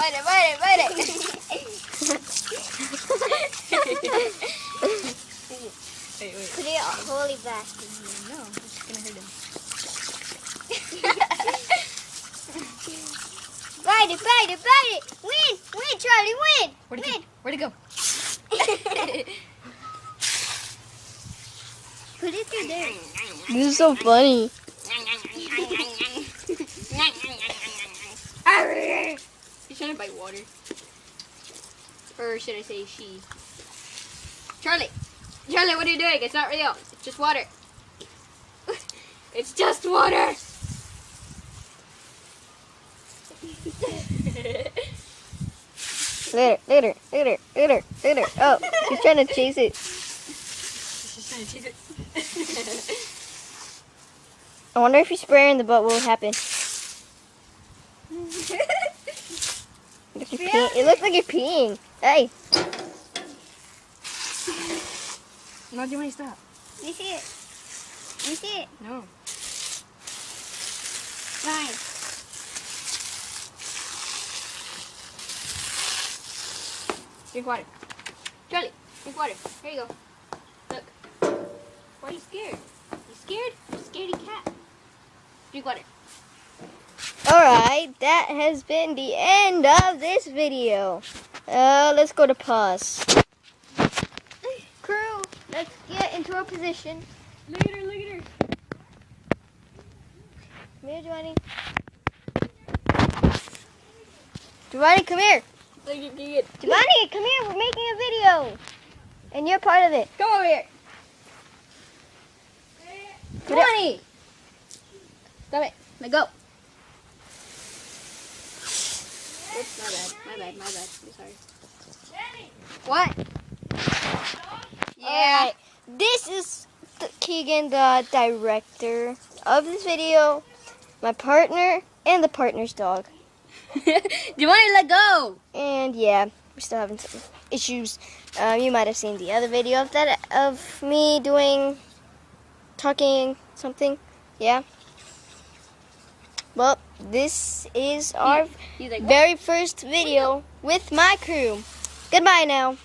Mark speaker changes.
Speaker 1: Bite it. Wait.
Speaker 2: Put it holy bastard.
Speaker 1: No, it's just gonna hurt him.
Speaker 2: Bite it. Win, Charlie, win.
Speaker 1: Where'd it go?
Speaker 2: Put it through there.
Speaker 3: This is so funny.
Speaker 1: He's trying to bite water. Or should I say she? Charlie, what are you doing? It's not real. It's just water. It's just water.
Speaker 3: Later. Oh, he's trying to chase it.
Speaker 1: She's trying to chase it.
Speaker 3: I wonder if you spray her in the butt, what would happen? It looks like you're peeing. Hey.
Speaker 1: No, do you want to stop?
Speaker 2: You see it?
Speaker 1: No.
Speaker 2: Fine.
Speaker 1: Drink water. Charlie, drink water. Here you go. Look. Why are you scared? You scared? You're a scaredy cat. Drink water.
Speaker 3: Alright, that has been the end of this video. Let's go to pause.
Speaker 2: Crew, let's get into our position.
Speaker 1: Look at her.
Speaker 3: Come here, Giovanni. Giovanni, come here.
Speaker 1: Look at it.
Speaker 3: Giovanni, come here. We're making a video. And you're part of it.
Speaker 1: Come over here. Giovanni! Stop it. Let go. Oops, my bad. I'm sorry. What? Yeah.
Speaker 3: Alright, this is Keegan, the director of this video, my partner, and the partner's dog.
Speaker 1: Do you want to let go?
Speaker 3: And yeah, we're still having some issues. You might have seen the other video of me talking something. Yeah. Well, this is our
Speaker 1: He's like,
Speaker 3: very first video with my crew. Goodbye now.